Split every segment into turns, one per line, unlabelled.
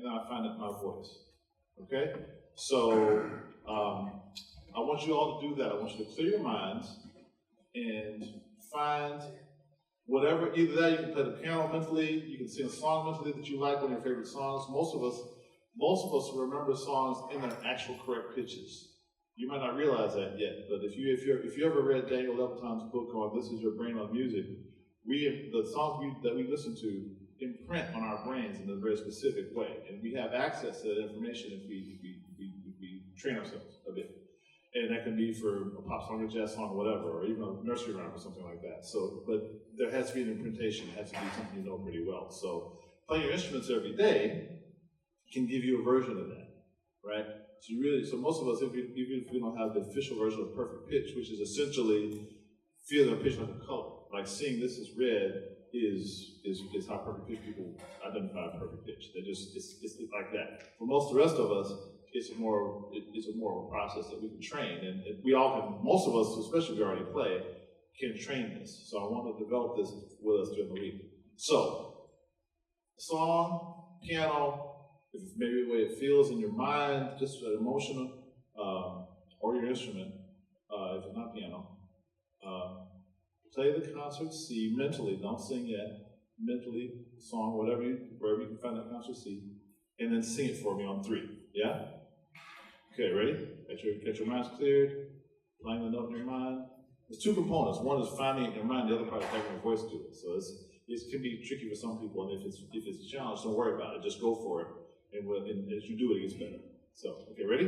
then I find my voice. Okay? So I want you all to do that. I want you to clear your minds and find whatever, either that you can play the piano mentally, you can sing a song mentally that you like, one of your favorite songs. Most of us remember songs in their actual correct pitches. You might not realize that yet, but if you ever read Daniel Leviton's book on This Is Your Brain on Music, the songs that we listen to imprint on our brains in a very specific way, and we have access to that information if we train ourselves a bit. And that can be for a pop song, a jazz song, whatever, or even a nursery rhyme or something like that. So, but there has to be an imprintation. It has to be something you know pretty well. So playing your instruments every day can give you a version of that, right? So most of us, even if we don't have the official version of perfect pitch, which is essentially feeling a pitch like a color, like seeing this as red is how perfect pitch people identify perfect pitch. It's like that. For most of the rest of us, it's more of a process that we can train, and we all can. Most of us, especially if we already play, can train this. So I want to develop this with us during the week. So, song, piano. If it's maybe the way it feels in your mind, just emotional, or your instrument, if it's not piano. Play the concert C mentally, don't sing yet. Mentally, song, wherever you can find that concert C, and then sing it for me on 3, yeah? Okay, ready? Get your minds cleared, playing the note in your mind. There's 2 components. One is finding it in your mind, the other part is having your voice do it. So it can be tricky for some people, and if it's a challenge, don't worry about it, just go for it. And as you do it, it gets better. So, okay, ready?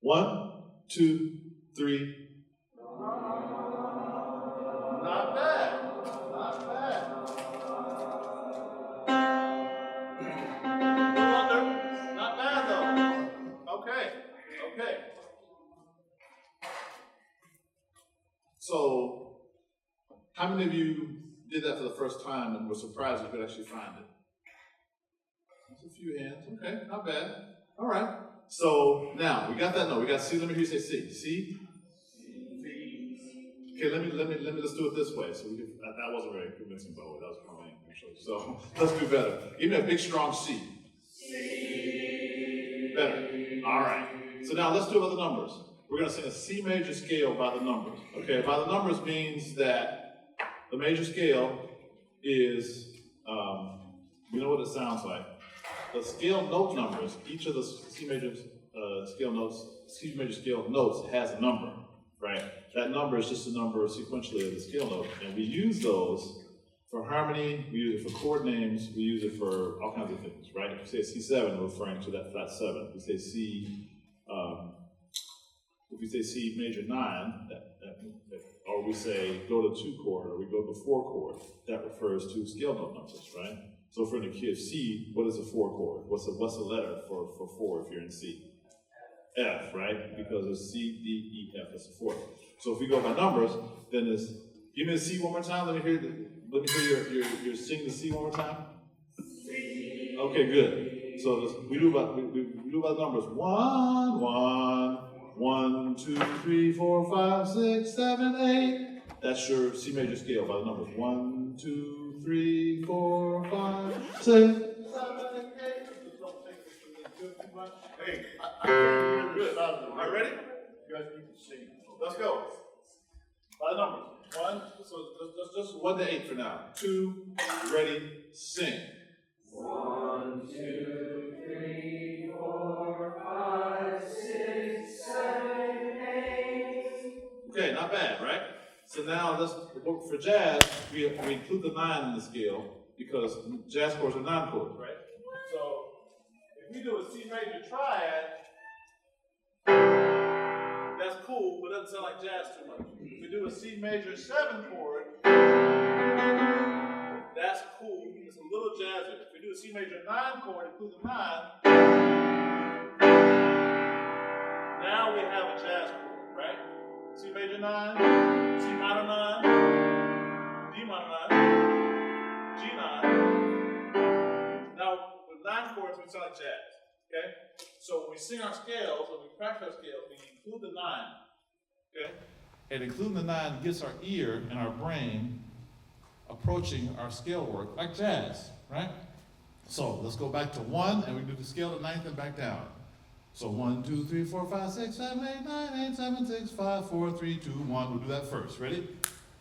1, 2, 3. Not bad. Not bad. A little under. Not bad, though. Okay. So, how many of you did that for the first time and were surprised you could actually find it? A few hands. Okay, not bad. All right. So now we got that note. We got C. Let me hear you say C. C. Okay. Let me let's do it this way. So that wasn't very convincing, by the way. That was wrong actually. So let's do better. Give me a big strong C. C. Better. All right. So now let's do it with the numbers. We're going to sing a C major scale by the numbers. Okay. By the numbers means that the major scale is you know what it sounds like. The scale note numbers, each of the C major scale notes has a number, right? That number is just a number sequentially of the scale note, and we use those for harmony, we use it for chord names, we use it for all kinds of things, right? If we say C7, we're referring to that flat 7. If we say C major 9, or we say go to 2 chord, or we go to 4 chord, that refers to scale note numbers, right? So for the key of C, what is a 4 chord? What's the letter for 4 if you're in C? F, right? Because it's C, D, E, F, that's a 4. So if we go by numbers, then it's, give me the C one more time. Let me hear your sing the C one more time. C. Okay, good. So we do by numbers. 1, 1, 1, 2, 3, 4, 5, 6, 7, 8. That's your C major scale by the numbers. 1, 2, 3, 4, 5, 6, 7, 8. Hey, I'm good. All right, ready? You guys need to sing. Let's go. By the numbers. 1, so just 1 to 8 for now. 2, ready, sing. 1, 2, 3, 4, 5, 6, 7, 8. Okay, not bad, right? So now for jazz, we include the 9 in the scale because jazz chords are 9 chords, right? So if we do a C major triad, that's cool, but it doesn't sound like jazz too much. If we do a C major 7 chord, that's cool. It's a little jazzy. If we do a C major 9 chord, include the 9, now we have a jazz chord, right? C major 9, C minor 9, D minor 9, G 9. Now, with 9 chords, we sound like jazz, okay? So when we sing our scales, when we practice our scales, we include the 9, okay? And including the 9 gets our ear and our brain approaching our scale work like jazz, right? So let's go back to 1, and we do the scale to ninth and back down. So 1, 2, 3, 4, 5, 6, 7, 8, 9, 8, 7, 6, 5, 4, 3, 2, 1. We'll do that first. Ready?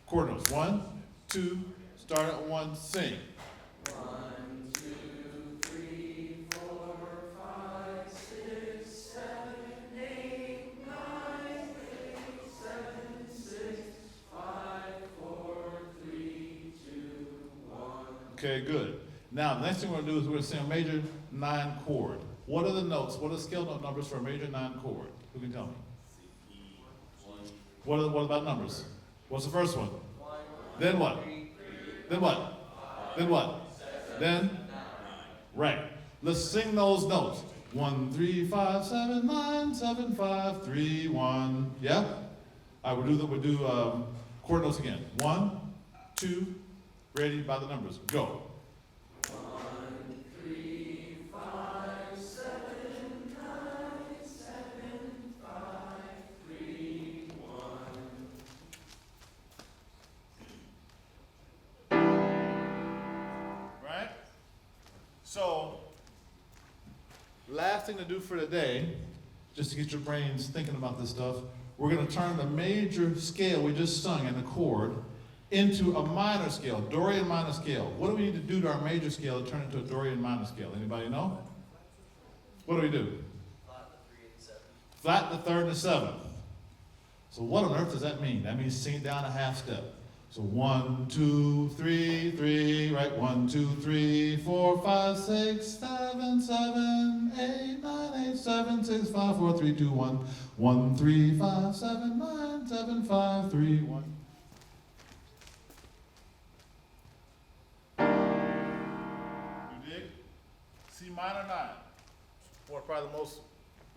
Chord notes. 1, 2, start at 1, sing.
1, 2, 3, 4, 5, 6, 7, 8, 9, 8, 7, 6, 5, 4, 3, 2, 1.
Okay, good. Now, the next thing we're going to do is we're going to sing a major 9 chord. What are the notes? What are the scale note numbers for a major 9 chord? Who can tell me? What about numbers? What's the first one? Then what? Then what? Then what? Then? Right. Let's sing those notes. 1, 3, 5, 7, 9, 7, 5, 3, 1. Yeah? All right, we'll do chord notes again. 1, 2, ready by the numbers. Go.
1, 3, 5, 7, 9, 7, 5, 3, 1.
Right? So, last thing to do for today, just to get your brains thinking about this stuff, we're going to turn the major scale we just sung in the chord into a minor scale, Dorian minor scale. What do we need to do to our major scale to turn it into a Dorian minor scale? Anybody know? What do we do? Flat the 3rd and the 7th. So what on earth does that mean? That means sing it down a half step. So 1, 2, 3, 3, right? 1, 2, 3, 4, 5, 6, 7, 7, 8, 9, 8, 7, 6, 5, 4, 3, 2, 1. 1, 3, 5, 7, 9, 7, 5, 3, 1. You dig? C minor 9. Probably the most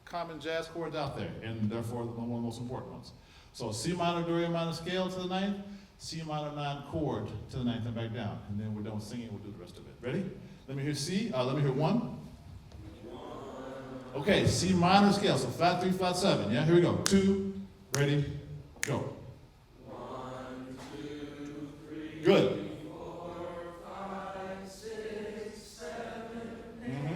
common jazz chords out there, and therefore one of the most important ones. So C minor, Dorian minor scale to the 9th, C minor 9 chord to the 9th and back down. And then we're done with singing, we'll do the rest of it. Ready? Let me hear C, let me hear 1. Okay, C minor scale, so flat 3, flat 7. Yeah, here we go. 2, ready, go.
1, 2, 3,
Good.
4, 5, 6, 7, 8, 9,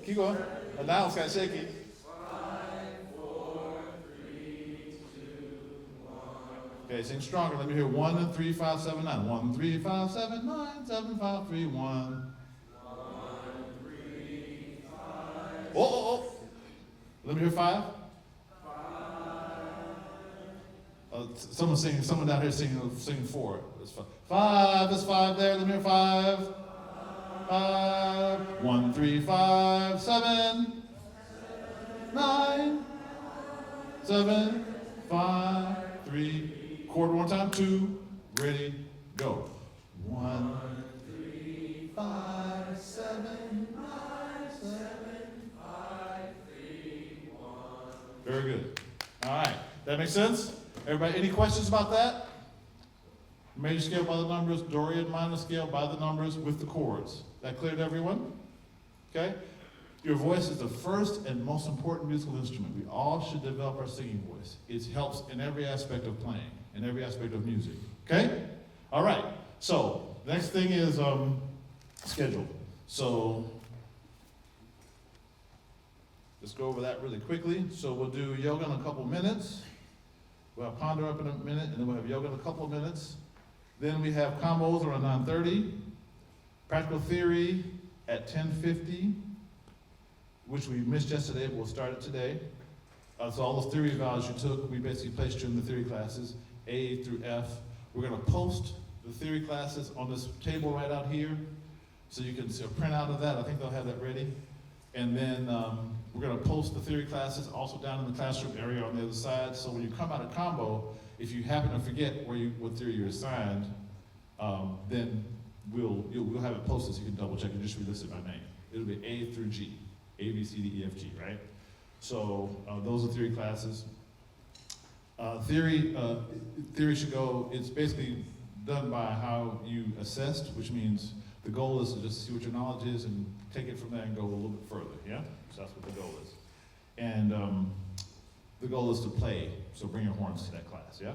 Keep going. Now it's kind of shaky.
5, 4, 3, 2, 1.
Okay, sing stronger. Let me hear 1 and 3, 5, 7, 9. 1, 3, 5, 7, 9, 7, 5, 3, 1. Oh. Let me hear 5. Someone down here singing 4. It's 5. 5 is 5 there. Let me hear 5. 5. 1, 3, 5, 7, 9, 7, 5, 3. Chord one more time. 2. Ready. Go. 1, 3, 5, 7, 9, 7. Very good. All right. That makes sense? Everybody, any questions about that? Major scale by the numbers, Dorian minor scale by the numbers with the chords. That clear to everyone? Okay? Your voice is the first and most important musical instrument. We all should develop our singing voice. It helps in every aspect of playing, in every aspect of music. Okay? All right. So, next thing is schedule. So, let's go over that really quickly. So we'll do yoga in a couple minutes. We'll have ponder up in a minute, and then we'll have yoga in a couple of minutes. Then we have combos around 9:30. Practical theory at 10:50, which we missed yesterday, but we'll start it today. So all those theory values you took, we basically placed you in the theory classes, A through F. We're going to post the theory classes on this table right out here, so you can see a printout of that. I think they'll have that ready. And then we're going to post the theory classes also down in the classroom area on the other side. So when you come out of combo, if you happen to forget what theory you're assigned, then we'll have it posted so you can double check and just relist it by name. It'll be A through G, A, B, C, D, E, F, G, right? So those are theory classes. Theory should go, it's basically done by how you assessed, which means the goal is to just see what your knowledge is and take it from there and go a little bit further, yeah? So that's what the goal is. And the goal is to play, so bring your horns to that class, yeah?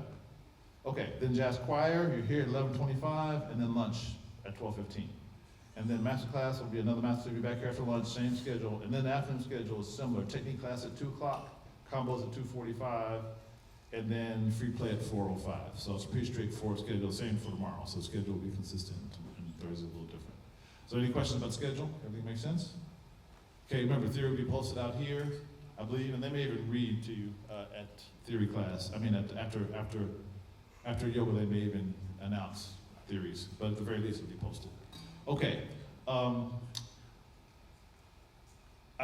Okay, then jazz choir, you're here at 11:25, and then lunch at 12:15. And then masterclass will be another master, will be back here after lunch, same schedule. And then the afternoon schedule is similar. Technique class at 2 o'clock, combos at 2:45, and then free play at 4:05. So it's a pretty straightforward schedule, same for tomorrow. So the schedule will be consistent, and Thursday a little different. So any questions about schedule? Everything make sense? Okay, remember theory will be posted out here, I believe, and they may even read to you at theory class. I mean, after yoga, they may even announce theories, but at the very least, it'll be posted. Okay. I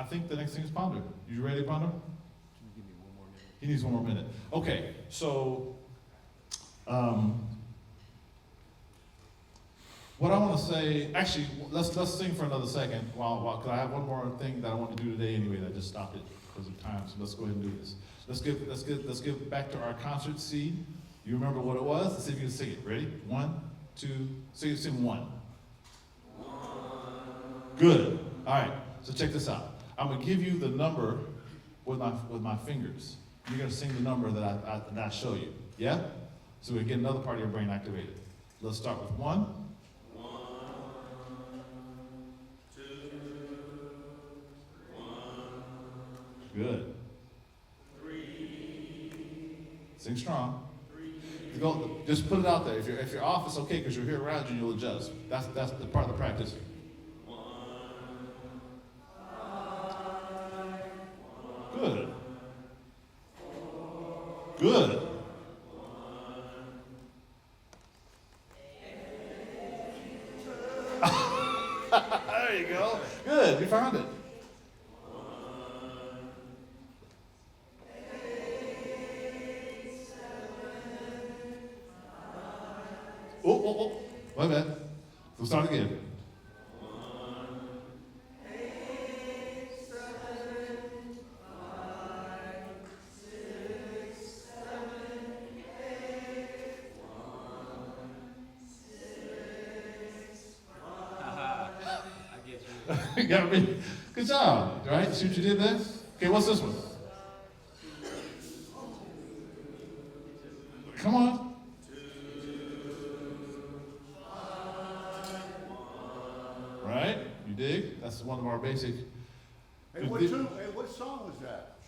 think the next thing is Ponder. You ready, Ponder?
Can you give me one more minute?
He needs one more minute. Okay, so what I want to say, actually, let's sing for another second because I have one more thing that I want to do today anyway. That I just stopped it because of time. So let's go ahead and do this. Let's get back to our concert C. You remember what it was? Let's see if you can sing it. Ready? 1, 2, sing 1. Good. All right. So check this out. I'm gonna give you the number with my fingers. You're gonna sing the number that I show you. Yeah? So we get another part of your brain activated. Let's start with 1.
1, 2, 1,
Good.
3,
Sing strong.
3,
Just put it out there. If you're off, it's okay because you're here around you and you'll adjust. That's the part of the practice.
1,
Good. Good. There you go. Good. You found it. Oh. My bad. We'll start again.
1, 6, 7, 8, 1, 6, 7, 8, 1.
You got me. Good job. Right? See what you did there? Okay, what's this one? Come on.
2, 5, 1.
Right? You dig? That's one of our basic.
Hey, what song was that?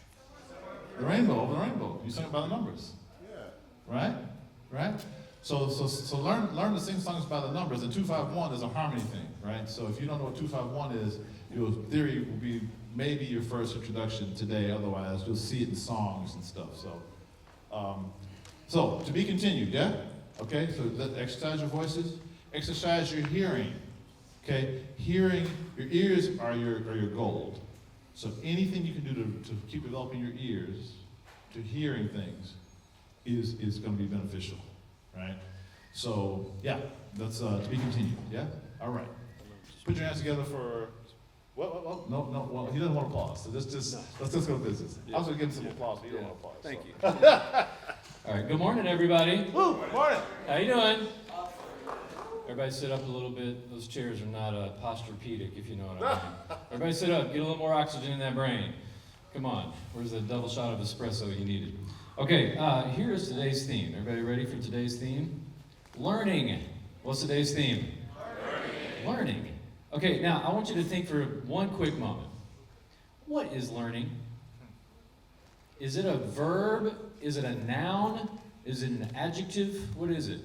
The rainbow. You sing it by the numbers.
Yeah.
Right? So learn to sing songs by the numbers. And 251 is a harmony thing, right? So if you don't know what 251 is, your theory will be maybe your first introduction today. Otherwise, you'll see it in songs and stuff. So to be continued, yeah? Okay, so exercise your voices, exercise your hearing. Okay, hearing, your ears are your gold. So anything you can do to keep developing your ears to hearing things is going to be beneficial, right? So yeah, that's to be continued. Yeah, all right. Put your hands together for. Well, no. Well, he doesn't want to pause. So let's just go to business. I was going to give him some applause, but he don't want to pause.
Thank
so.
you.
All right, good morning, everybody.
Woo, morning.
How you doing? Everybody sit up a little bit. Those chairs are not posturepedic, if you know what I mean. Everybody sit up. Get a little more oxygen in that brain. Come on. Where's the double shot of espresso you needed? Okay, here is today's theme. Everybody ready for today's theme? Learning. What's today's theme? Learning. Okay, now I want you to think for one quick moment. What is learning? Is it a verb? Is it a noun? Is it an adjective? What is it?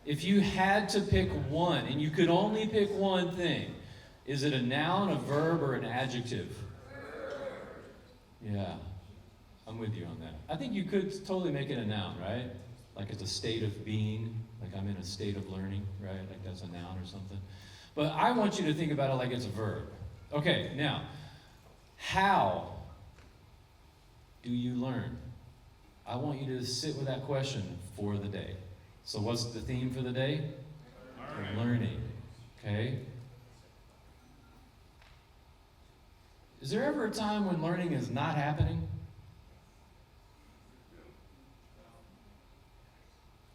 If you had to pick one, and you could only pick one thing, is it a noun, a verb, or an adjective? Yeah, I'm with you on that. I think you could totally make it a noun, right? Like it's a state of being, like I'm in a state of learning, right? Like that's a noun or something. But I want you to think about it like it's a verb. Okay, now, how do you learn? I want you to sit with that question for the day. So what's the theme for the day? Learning. Okay? Is there ever a time when learning is not happening?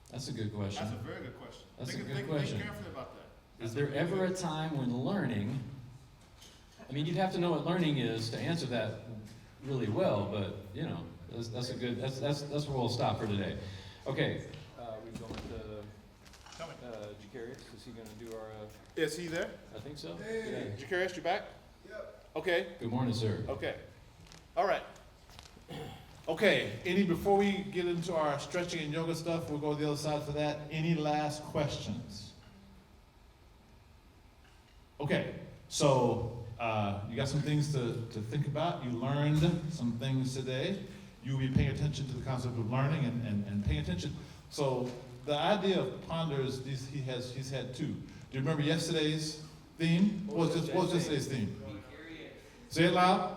That's a good question.
That's a very good question.
That's a good question.
Think carefully about that.
Is there ever a time when learning, I mean, you'd have to know what learning is to answer that really well, but, you know, That's a good, that's where we'll stop for today. Okay, we going to, Jacarius, is he gonna do our,
Is he there?
I think so?
Jacarius, you back? Yep. Okay,
Good morning, sir.
okay. All right. Okay, before we get into our stretching and yoga stuff, we'll go to the other side for that. Any last questions? Okay, so you got some things to think about. You learned some things today. You'll be paying attention to the concept of learning and paying attention. So the idea of ponders, he's had two. Do you remember yesterday's theme? What was yesterday's theme? Say it loud.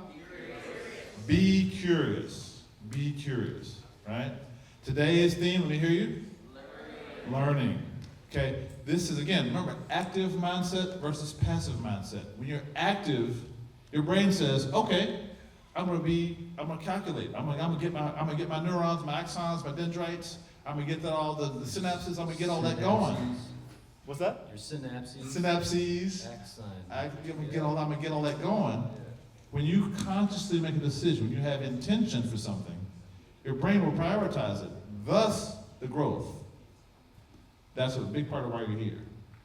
Be curious. Be curious, right? Today's theme, let me hear you. Learning. Okay, this is, again, remember, active mindset versus passive mindset. When you're active, your brain says, okay, I'm gonna calculate. I'm gonna get my neurons, my axons, my dendrites. I'm gonna get all the synapses. I'm gonna get all that going. What's that?
Your synapses.
Synapses. I'm gonna get all that going. When you consciously make a decision, when you have intention for something, your brain will prioritize it. Thus, the growth. That's a big part of why you're here.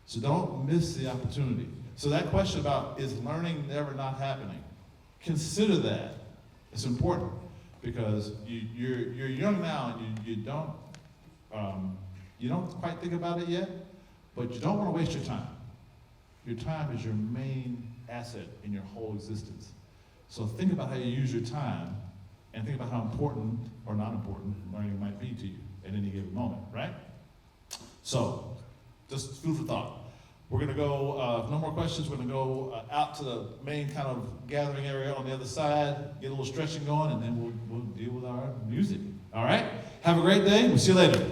So don't miss the opportunity. So that question about, is learning never not happening? Consider that. It's important because you're young now and you don't quite think about it yet, but you don't want to waste your time. Your time is your main asset in your whole existence. So think about how you use your time and think about how important or not important learning might be to you at any given moment, right? So, just food for thought. We're gonna go, no more questions, we're gonna go out to the main kind of gathering area on the other side, get a little stretching going, and then we'll deal with our music. All right? Have a great day, we'll see you later.